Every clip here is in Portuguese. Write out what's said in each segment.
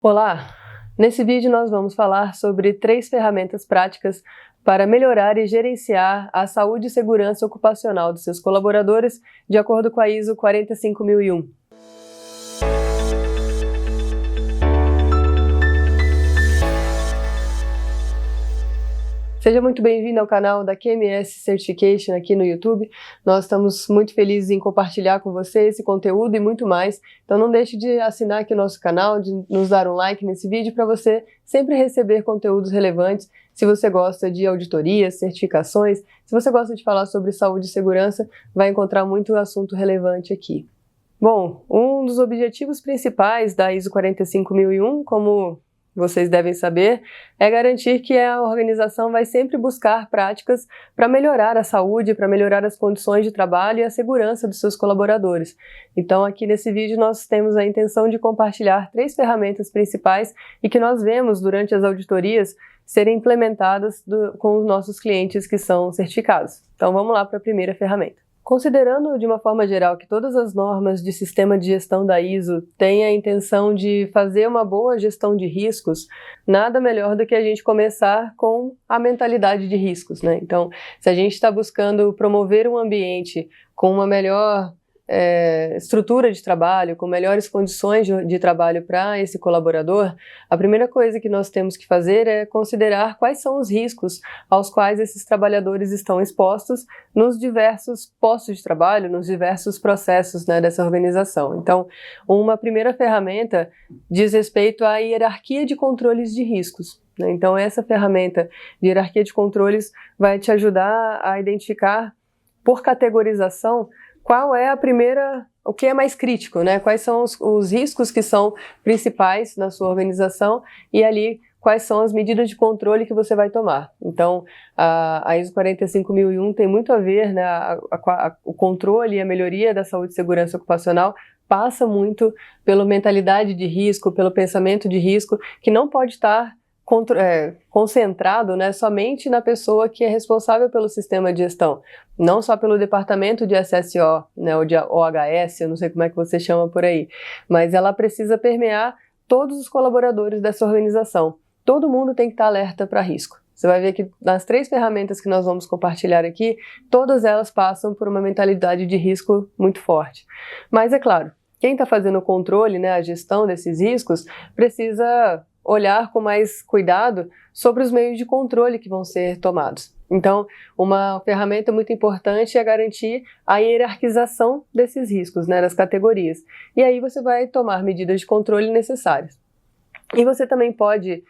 Olá! Nesse vídeo nós vamos falar sobre 3 ferramentas práticas para melhorar e gerenciar a saúde e segurança ocupacional dos seus colaboradores, de acordo com a ISO 45001. Seja muito bem-vindo ao canal da QMS Certification aqui no YouTube. Nós estamos muito felizes em compartilhar com você esse conteúdo e muito mais. Então não deixe de assinar aqui o nosso canal, de nos dar um like nesse vídeo para você sempre receber conteúdos relevantes. Se você gosta de auditorias, certificações, se você gosta de falar sobre saúde e segurança, vai encontrar muito assunto relevante aqui. Bom, um dos objetivos principais da ISO 45001, como vocês devem saber, é garantir que a organização vai sempre buscar práticas para melhorar a saúde, para melhorar as condições de trabalho e a segurança dos seus colaboradores. Então aqui nesse vídeo nós temos a intenção de compartilhar 3 ferramentas principais e que nós vemos durante as auditorias serem implementadas com os nossos clientes que são certificados. Então vamos lá para a primeira ferramenta. Considerando de uma forma geral que todas as normas de sistema de gestão da ISO têm a intenção de fazer uma boa gestão de riscos, nada melhor do que a gente começar com a mentalidade de riscos, né? Então, se a gente está buscando promover um ambiente com uma melhor estrutura de trabalho, com melhores condições de trabalho para esse colaborador, a primeira coisa que nós temos que fazer é considerar quais são os riscos aos quais esses trabalhadores estão expostos nos diversos postos de trabalho, nos diversos processos, né, dessa organização. Então, uma primeira ferramenta diz respeito à hierarquia de controles de riscos. Então, essa ferramenta de hierarquia de controles vai te ajudar a identificar, por categorização, qual é o que é mais crítico, né? Quais são os riscos que são principais na sua organização e ali quais são as medidas de controle que você vai tomar. Então, a ISO 45001 tem muito a ver, né? O controle e a melhoria da saúde e segurança ocupacional passa muito pela mentalidade de risco, pelo pensamento de risco, que não pode estar concentrado, né, somente na pessoa que é responsável pelo sistema de gestão, não só pelo departamento de SSO, né, ou de OHS, eu não sei como é que você chama por aí, mas ela precisa permear todos os colaboradores dessa organização. Todo mundo tem que estar alerta para risco. Você vai ver que nas 3 ferramentas que nós vamos compartilhar aqui, todas elas passam por uma mentalidade de risco muito forte. Mas é claro, quem está fazendo o controle, né, a gestão desses riscos, precisa olhar com mais cuidado sobre os meios de controle que vão ser tomados. Então, uma ferramenta muito importante é garantir a hierarquização desses riscos, né, das categorias. E aí você vai tomar medidas de controle necessárias. E você também pode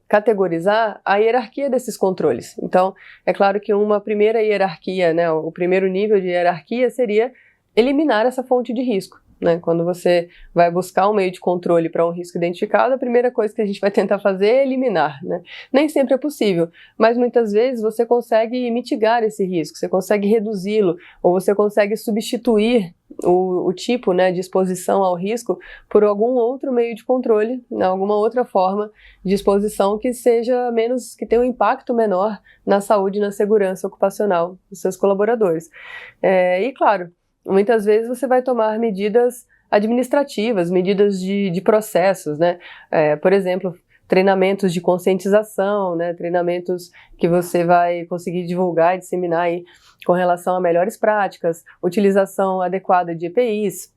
categorizar a hierarquia desses controles. Então, é claro que uma primeira hierarquia, né, o primeiro nível de hierarquia seria eliminar essa fonte de risco. Né? Quando você vai buscar um meio de controle para um risco identificado, a primeira coisa que a gente vai tentar fazer é eliminar, né? Nem sempre é possível, mas muitas vezes você consegue mitigar esse risco, você consegue reduzi-lo, ou você consegue substituir o tipo, né, de exposição ao risco por algum outro meio de controle, né, alguma outra forma de exposição que seja que tenha um impacto menor na saúde e na segurança ocupacional dos seus colaboradores. E claro, muitas vezes você vai tomar medidas administrativas, medidas de processos, né? Por exemplo, treinamentos de conscientização, né? Treinamentos que você vai conseguir divulgar e disseminar aí com relação a melhores práticas, utilização adequada de EPIs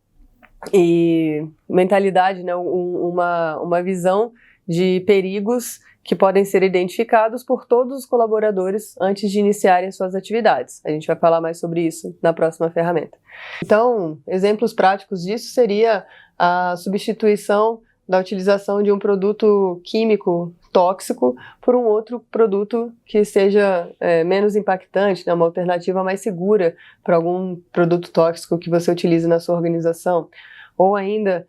e mentalidade, né? Uma visão de perigos que podem ser identificados por todos os colaboradores antes de iniciarem suas atividades. A gente vai falar mais sobre isso na próxima ferramenta. Então, exemplos práticos disso seria a substituição da utilização de um produto químico tóxico por um outro produto que seja menos impactante, né, uma alternativa mais segura para algum produto tóxico que você utilize na sua organização. Ou ainda,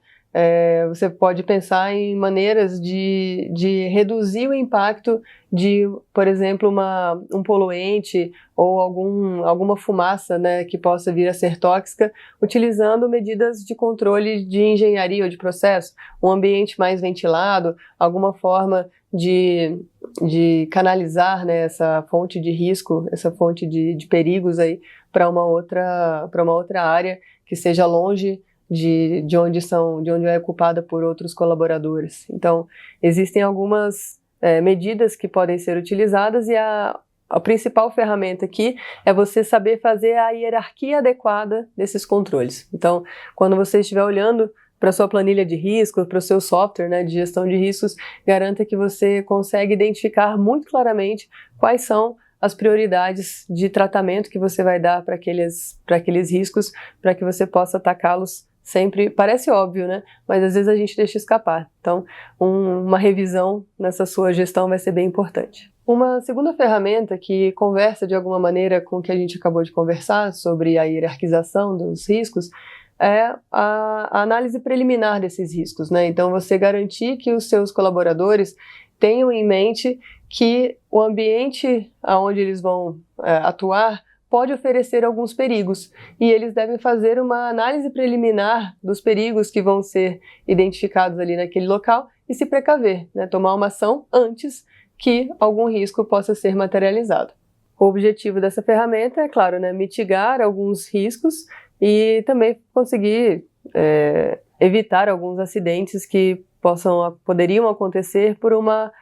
você pode pensar em maneiras de reduzir o impacto de, por exemplo, um poluente ou alguma fumaça, né, que possa vir a ser tóxica, utilizando medidas de controle de engenharia ou de processo, um ambiente mais ventilado, alguma forma de canalizar, né, essa fonte de risco, essa fonte de perigos aí para uma outra área que seja longe de onde é ocupada por outros colaboradores. Então, existem algumas medidas que podem ser utilizadas e a principal ferramenta aqui é você saber fazer a hierarquia adequada desses controles. Então, quando você estiver olhando para a sua planilha de risco, para o seu software, né, de gestão de riscos, garanta que você consegue identificar muito claramente quais são as prioridades de tratamento que você vai dar para aqueles riscos, para que você possa atacá-los sempre. Parece óbvio, né? Mas às vezes a gente deixa escapar. Então, uma revisão nessa sua gestão vai ser bem importante. Uma segunda ferramenta que conversa de alguma maneira com o que a gente acabou de conversar sobre a hierarquização dos riscos é a análise preliminar desses riscos, né? Então, você garantir que os seus colaboradores tenham em mente que o ambiente onde eles vão atuar pode oferecer alguns perigos e eles devem fazer uma análise preliminar dos perigos que vão ser identificados ali naquele local e se precaver, né? Tomar uma ação antes que algum risco possa ser materializado. O objetivo dessa ferramenta é, claro, né, mitigar alguns riscos e também conseguir evitar alguns acidentes que poderiam acontecer por uma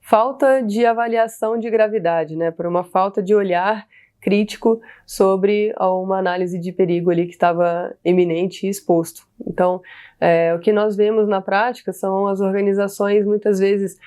falta de avaliação de gravidade, né, por uma falta de olhar crítico sobre uma análise de perigo ali que estava iminente e exposto. Então, o que nós vemos na prática são as organizações muitas vezes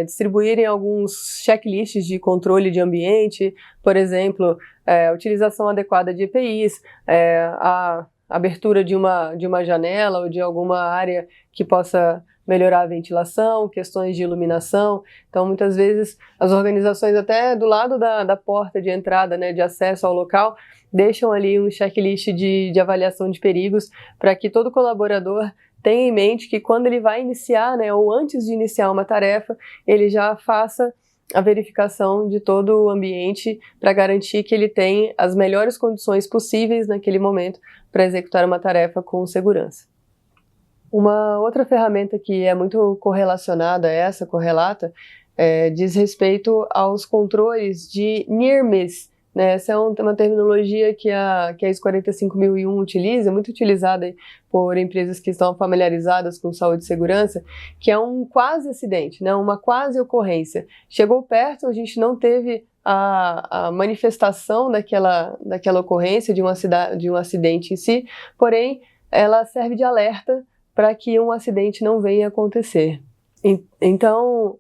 distribuírem alguns checklists de controle de ambiente, por exemplo, a utilização adequada de EPIs, a abertura de uma janela ou de alguma área que possa melhorar a ventilação, questões de iluminação. Então, muitas vezes, as organizações até do lado da porta de entrada, né, de acesso ao local, deixam ali um checklist de avaliação de perigos para que todo colaborador tenha em mente que quando ele vai iniciar, né, ou antes de iniciar uma tarefa, ele já faça a verificação de todo o ambiente para garantir que ele tem as melhores condições possíveis naquele momento para executar uma tarefa com segurança. Uma outra ferramenta que é muito correlacionada a essa, correlata, diz respeito aos controles de Near Miss. Né? Essa é uma terminologia que a ISO 45001 utiliza, muito utilizada por empresas que estão familiarizadas com saúde e segurança, que é um quase acidente, né? Uma quase ocorrência. Chegou perto, a gente não teve a manifestação daquela ocorrência, de um acidente em si, porém, ela serve de alerta para que um acidente não venha a acontecer. Então,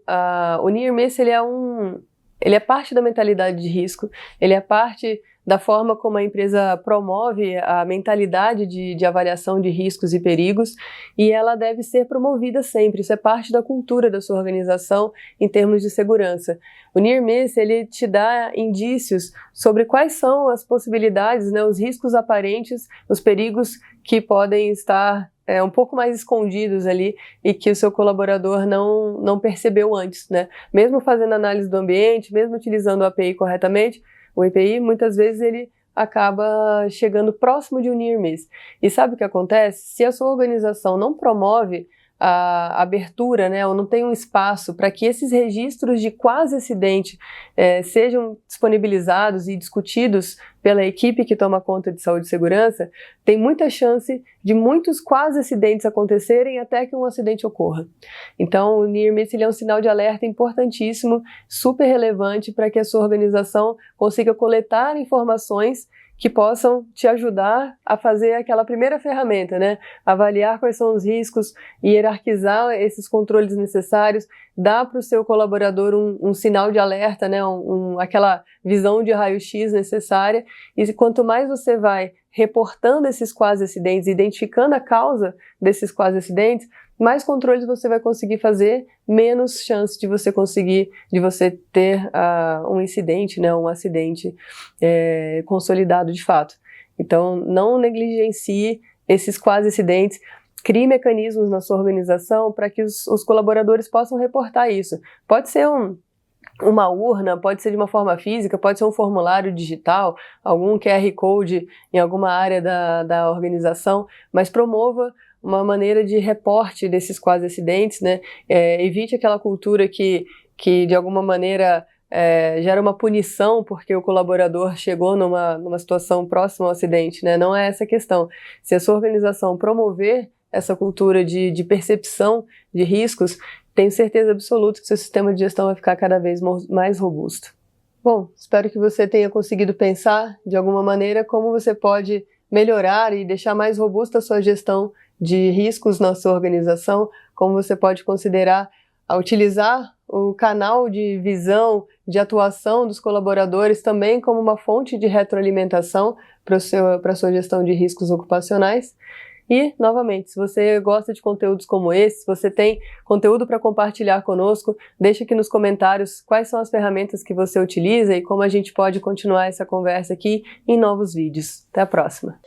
o Near Miss ele é parte da mentalidade de risco, ele é parte da forma como a empresa promove a mentalidade de avaliação de riscos e perigos, e ela deve ser promovida sempre. Isso é parte da cultura da sua organização em termos de segurança. O Near Miss, ele te dá indícios sobre quais são as possibilidades, né, os riscos aparentes, os perigos que podem estar um pouco mais escondidos ali e que o seu colaborador não percebeu antes, né? Mesmo fazendo análise do ambiente, mesmo utilizando o API corretamente, o EPI muitas vezes ele acaba chegando próximo de um Near Miss. E sabe o que acontece? Se a sua organização não promove a abertura, né, ou não tem um espaço para que esses registros de quase acidente sejam disponibilizados e discutidos pela equipe que toma conta de saúde e segurança, tem muita chance de muitos quase acidentes acontecerem até que um acidente ocorra. Então, o Near Miss é um sinal de alerta importantíssimo, super relevante para que a sua organização consiga coletar informações que possam te ajudar a fazer aquela primeira ferramenta, né? Avaliar quais são os riscos, hierarquizar esses controles necessários, dar para o seu colaborador um sinal de alerta, né? Aquela visão de raio-x necessária, e quanto mais você vai reportando esses quase acidentes, identificando a causa desses quase acidentes, mais controles você vai conseguir fazer, menos chance de você ter um incidente, né, um acidente consolidado de fato. Então, não negligencie esses quase acidentes, crie mecanismos na sua organização para que os colaboradores possam reportar isso. Pode ser uma urna, pode ser de uma forma física, pode ser um formulário digital, algum QR Code em alguma área da organização, mas promova uma maneira de reporte desses quase acidentes, né? Evite aquela cultura que de alguma maneira gera uma punição porque o colaborador chegou numa situação próxima ao acidente, né? Não é essa a questão. Se a sua organização promover essa cultura de percepção de riscos, tenho certeza absoluta que seu sistema de gestão vai ficar cada vez mais robusto. Bom, espero que você tenha conseguido pensar de alguma maneira como você pode melhorar e deixar mais robusta a sua gestão de riscos na sua organização, como você pode considerar a utilizar o canal de visão, de atuação dos colaboradores também como uma fonte de retroalimentação para a sua gestão de riscos ocupacionais. E, novamente, se você gosta de conteúdos como esse, se você tem conteúdo para compartilhar conosco, deixa aqui nos comentários quais são as ferramentas que você utiliza e como a gente pode continuar essa conversa aqui em novos vídeos. Até a próxima!